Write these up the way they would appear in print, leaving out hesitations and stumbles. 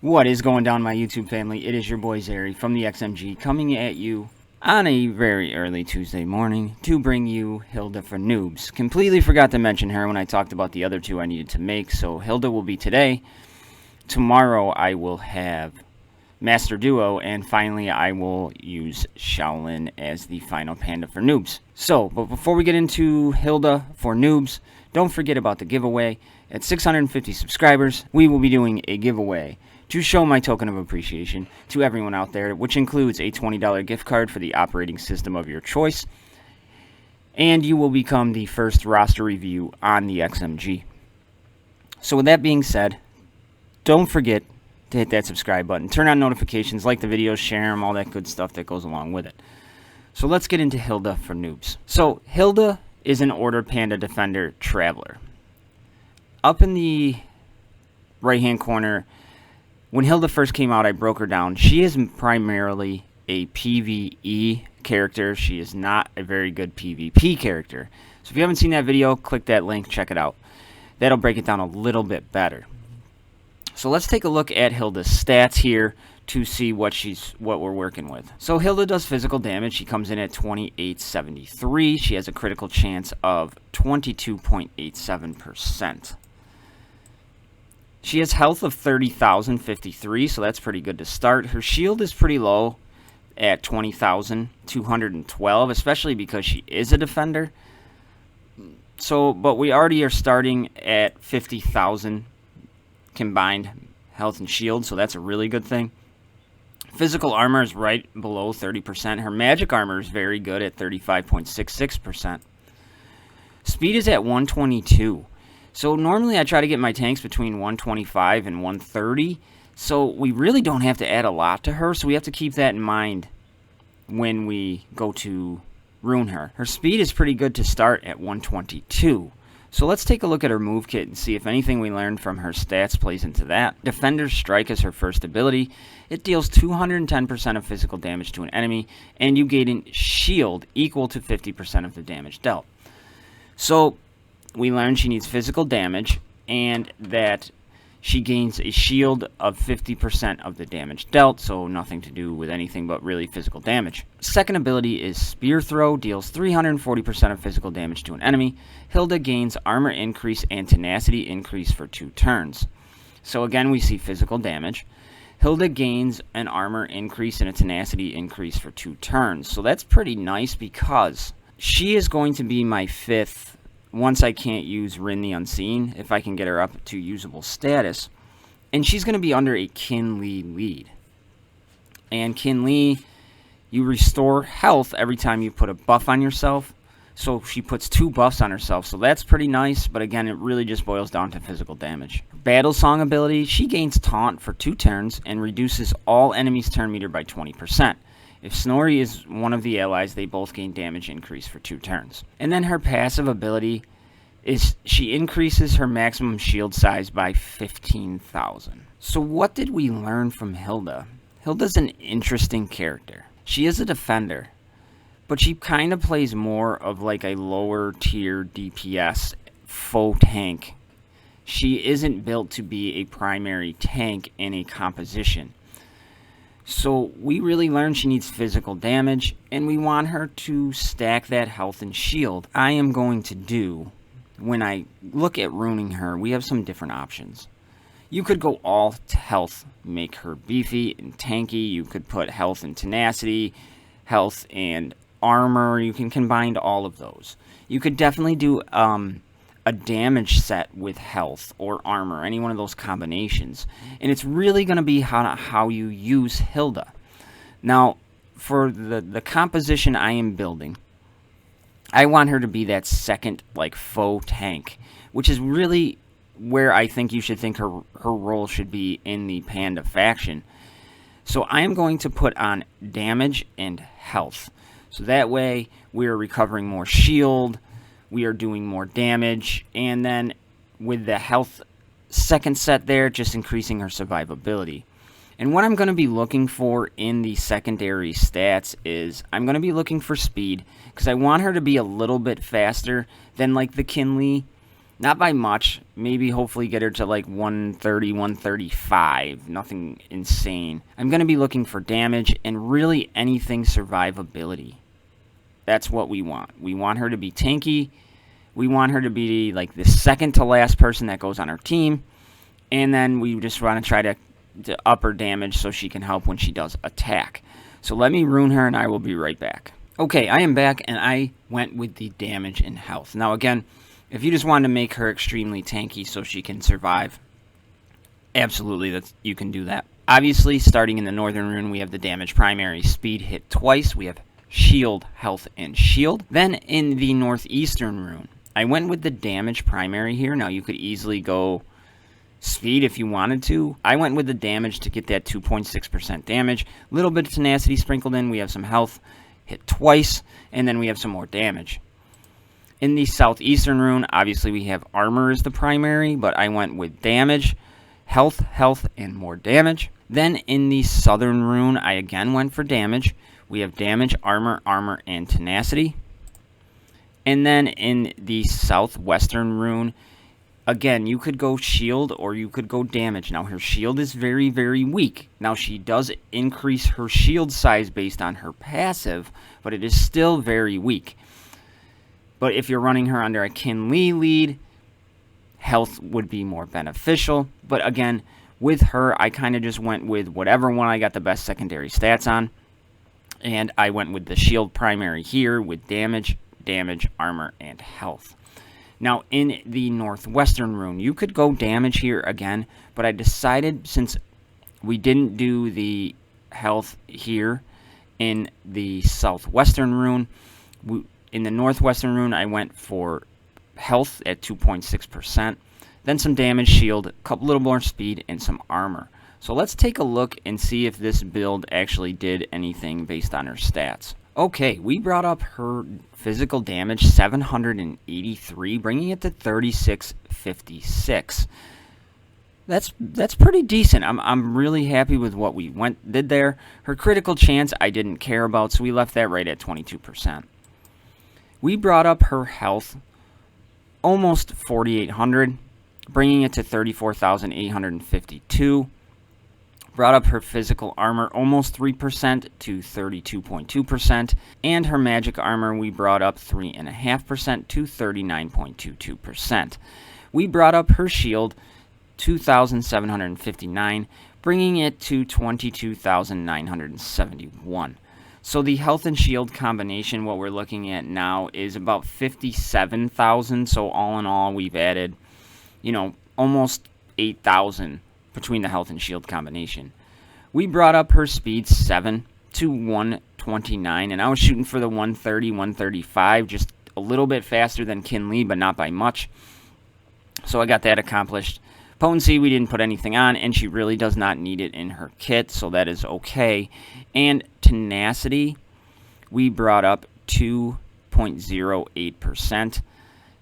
What is going down, my YouTube family? It is your boy Zary from the XMG coming at you on a very early Tuesday morning to bring you Hilda for Noobs. Completely forgot to mention her when I talked about the other two I needed to make, so Hilda will be today. Tomorrow I will have Master Duo, and finally I will use Shaolin as the final Panda for Noobs. So, but before we get into Hilda for Noobs, don't forget about the giveaway. At 650 subscribers, we will be doing a giveaway to show my token of appreciation to everyone out there, which includes a $20 gift card for the operating system of your choice, and you will become the first roster review on the XMG. So with that being said, don't forget to hit that subscribe button, turn on notifications, like the videos, share them, all that good stuff that goes along with it. So let's get into Hilda for Noobs. So Hilda is an Order Panda Defender Traveler. Up in the right hand corner, when Hilda first came out, I broke her down. She is primarily a PvE character. She is not a very good PvP character. So if you haven't seen that video, click that link, check it out. That'll break it down a little bit better. So let's take a look at Hilda's stats here to see what we're working with. So Hilda does physical damage. She comes in at 2873. She has a critical chance of 22.87%. She has health of 30,053, so that's pretty good to start. Her shield is pretty low at 20,212, especially because she is a defender. So, but we already are starting at 50,000 combined health and shield, so that's a really good thing. Physical armor is right below 30%. Her magic armor is very good at 35.66%. Speed is at 122. So normally I try to get my tanks between 125 and 130. So we really don't have to add a lot to her. So we have to keep that in mind when we go to rune her. Her speed is pretty good to start at 122. So let's take a look at her move kit and see if anything we learned from her stats plays into that. Defender's Strike is her first ability. It deals 210% of physical damage to an enemy, and you gain a shield equal to 50% of the damage dealt. So we learned she needs physical damage, and that she gains a shield of 50% of the damage dealt, so nothing to do with anything but really physical damage. Second ability is Spear Throw, deals 340% of physical damage to an enemy. Hilda gains armor increase and tenacity increase for 2 turns. So again, we see physical damage. Hilda gains an armor increase and a tenacity increase for 2 turns. So that's pretty nice because she is going to be my 5th once I can't use Rune the Unseen, if I can get her up to usable status. And she's going to be under a Kinli lead. And Kinli, you restore health every time you put a buff on yourself. So she puts 2 buffs on herself, so that's pretty nice, but again, it really just boils down to physical damage. Battle Song ability, she gains Taunt for 2 turns and reduces all enemies' turn meter by 20%. If Snorri is one of the allies, they both gain damage increase for 2 turns. And then her passive ability is she increases her maximum shield size by 15,000. So what did we learn from Hilda? Hilda's an interesting character. She is a defender, but she kind of plays more of like a lower tier DPS faux tank. She isn't built to be a primary tank in a composition. So we really learned she needs physical damage, and we want her to stack that health and shield. I am going to do, when I look at runing her, we have some different options. You could go all to health, make her beefy and tanky. You could put health and tenacity, health and armor. You can combine all of those. You could definitely do a damage set with health or armor, any one of those combinations. And it's really going to be how you use Hilda. Now, for the composition I am building, I want her to be that second, like, faux tank, which is really where I think you should think her role should be in the Panda faction. So I am going to put on damage and health. So that way we are recovering more shield, we are doing more damage, and then with the health second set there, just increasing her survivability. And what I'm going to be looking for in the secondary stats is I'm going to be looking for speed, because I want her to be a little bit faster than like the Kinli Not by much. Maybe hopefully get her to like 130, 135. Nothing insane. I'm going to be looking for damage and really anything survivability. That's what we want. We want her to be tanky. We want her to be like the second to last person that goes on our team. And then we just want to try to up her damage so she can help when she does attack. So let me rune her and I will be right back. Okay, I am back and I went with the damage and health. Now again, if you just wanted to make her extremely tanky so she can survive, absolutely, you can do that. Obviously, starting in the northern rune, we have the damage primary, speed, hit twice. We have shield, health, and shield. Then in the northeastern rune, I went with the damage primary here. Now you could easily go speed if you wanted to. I went with the damage to get that 2.6% damage. A little bit of tenacity sprinkled in. We have some health, hit twice, and then we have some more damage. In the southeastern rune, obviously we have armor as the primary, but I went with damage, health, and more damage. Then in the southern rune, I again went for damage. We have damage, armor, and tenacity. And then in the southwestern rune, again, you could go shield or you could go damage. Now, her shield is very, very weak. Now, she does increase her shield size based on her passive, but it is still very weak. But if you're running her under a Kinley lead, health would be more beneficial. But again, with her, I kind of just went with whatever one I got the best secondary stats on. And I went with the shield primary here with damage, armor, and health. Now, in the northwestern rune, you could go damage here again, but I decided since we didn't do the health here in the southwestern rune, in the northwestern rune, I went for health at 2.6%, then some damage, shield, a couple little more speed, and some armor. So let's take a look and see if this build actually did anything based on her stats. Okay, we brought up her physical damage, 783, bringing it to 3656. That's pretty decent. I'm really happy with what we did there. Her critical chance I didn't care about, so we left that right at 22%. We brought up her health, almost 4,800, bringing it to 34,852. Brought up her physical armor almost 3% to 32.2%, and her magic armor we brought up 3.5% to 39.22%. We brought up her shield 2,759, bringing it to 22,971. So the health and shield combination, what we're looking at now, is about 57,000. So all in all, we've added, almost 8,000 between the health and shield combination. We brought up her speed 7 to 129, and I was shooting for the 130, 135, just a little bit faster than Kinley, but not by much. So I got that accomplished. Potency, we didn't put anything on, and she really does not need it in her kit, so that is okay. And tenacity, we brought up 2.08%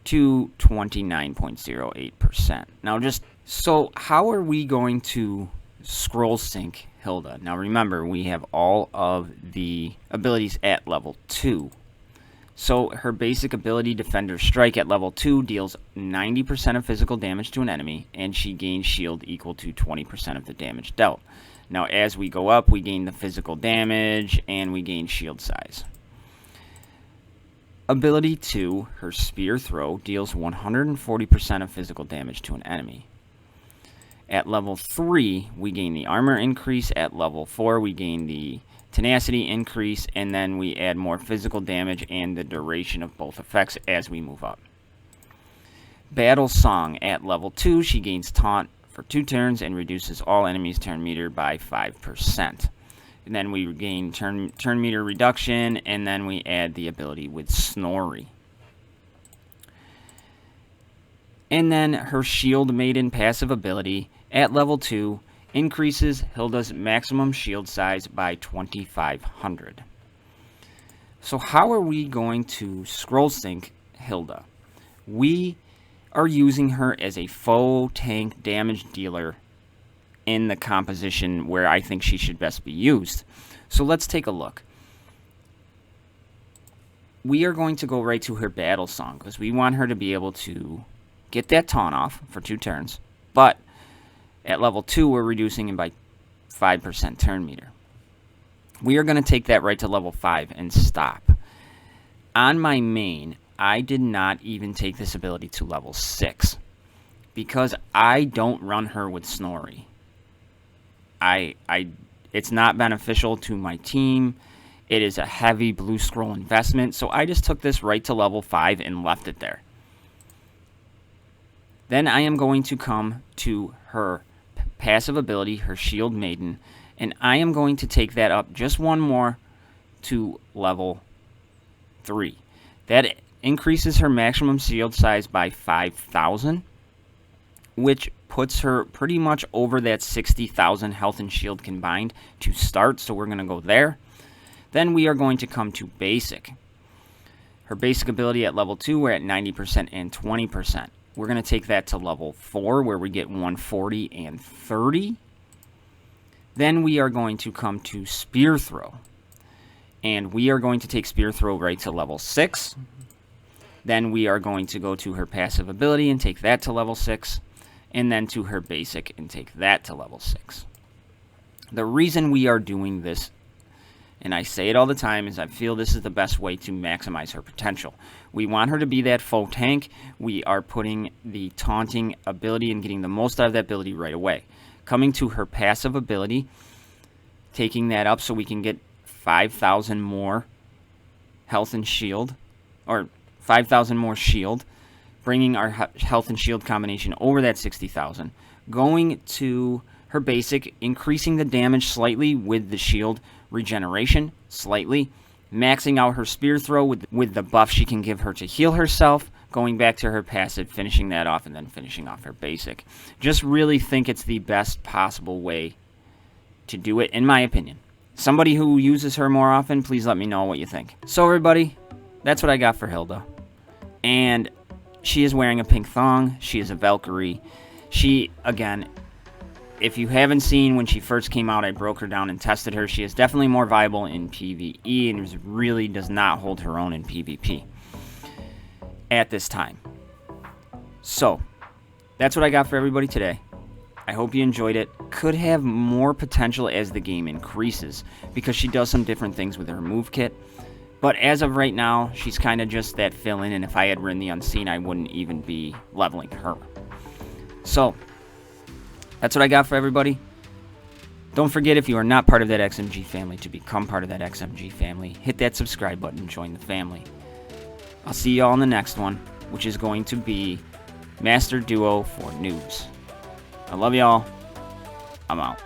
to 29.08%. Now, so how are we going to scroll sync Hilda? Now, remember, we have all of the abilities at level 2. So her basic ability, Defender Strike, at level 2 deals 90% of physical damage to an enemy, and she gains shield equal to 20% of the damage dealt. Now, as we go up, we gain the physical damage, and we gain shield size. Ability 2, her Spear Throw, deals 140% of physical damage to an enemy. At level 3, we gain the armor increase. At level 4, we gain the tenacity increase, and then we add more physical damage and the duration of both effects as we move up. Battle Song, at level 2, she gains Taunt for 2 turns and reduces all enemies' turn meter by 5%. And then we gain turn meter reduction, and then we add the ability with Snorri. And then her Shield Maiden passive ability, at level 2, increases Hilda's maximum shield size by 2,500. So how are we going to scroll sync Hilda? We are using her as a faux tank damage dealer in the composition where I think she should best be used. So let's take a look. We are going to go right to her Battle Song because we want her to be able to get that taunt off for 2 turns. But at level 2, we're reducing him by 5% turn meter. We are going to take that right to level 5 and stop. On my main, I did not even take this ability to level 6 because I don't run her with Snorri. It's not beneficial to my team. It is a heavy blue scroll investment, so I just took this right to level 5 and left it there. Then I am going to come to her passive ability, her Shield Maiden, and I am going to take that up just one more to level 3. That increases her maximum shield size by 5,000, which puts her pretty much over that 60,000 health and shield combined to start, so we're going to go there. Then we are going to come to basic. Her basic ability at level 2, we're at 90% and 20%. We're going to take that to level 4, where we get 140 and 30. Then we are going to come to Spear Throw. And we are going to take Spear Throw right to level 6. Then we are going to go to her passive ability and take that to level 6. And then to her basic and take that to level 6. The reason we are doing this, and I say it all the time, is I feel this is the best way to maximize her potential. We want her to be that faux tank. We are putting the taunting ability and getting the most out of that ability right away. Coming to her passive ability, taking that up so we can get 5,000 more health and shield, or 5,000 more shield, bringing our health and shield combination over that 60,000. Going to her basic, increasing the damage slightly with the shield regeneration slightly, maxing out her spear throw with the buff she can give her to heal herself, going back to her passive, finishing that off, and then finishing off her basic. Just really think it's the best possible way to do it, in my opinion. Somebody who uses her more often, please let me know what you think. So everybody, that's what I got for Hilda. And she is wearing a pink thong. She is a Valkyrie. She, again, if you haven't seen when she first came out, I broke her down and tested her. She is definitely more viable in PvE and really does not hold her own in PvP at this time. So, that's what I got for everybody today. I hope you enjoyed it. Could have more potential as the game increases because she does some different things with her move kit. But as of right now, she's kind of just that fill-in, and if I had Rune the Unseen, I wouldn't even be leveling her. So, that's what I got for everybody. Don't forget, if you are not part of that XMG family, to become part of that XMG family. Hit that subscribe button and join the family. I'll see you all in the next one, which is going to be Master Duo for Noobs. I love y'all. I'm out.